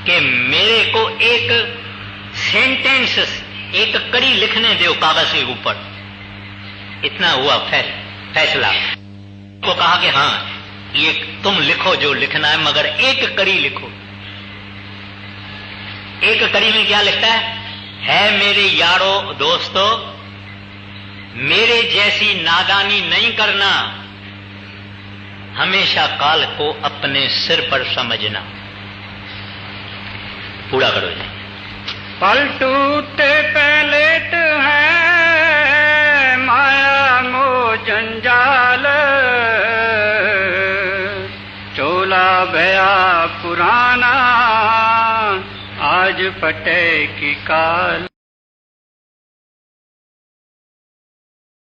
कि मेरे को एक सेंटेंस, एक कड़ी लिखने दो कागज के ऊपर। इतना हुआ फैसला। को कहा कि हाँ ये तुम लिखो जो लिखना है, मगर एक कड़ी लिखो। एक कड़ी में क्या लिखता है मेरे यारो दोस्तों, मेरे जैसी नादानी नहीं करना, हमेशा काल को अपने सिर पर समझना। पूरा करो जी। पलटूते पलेट है माया मोह जंजाल, चोला भया पुराना आज फटे की काल।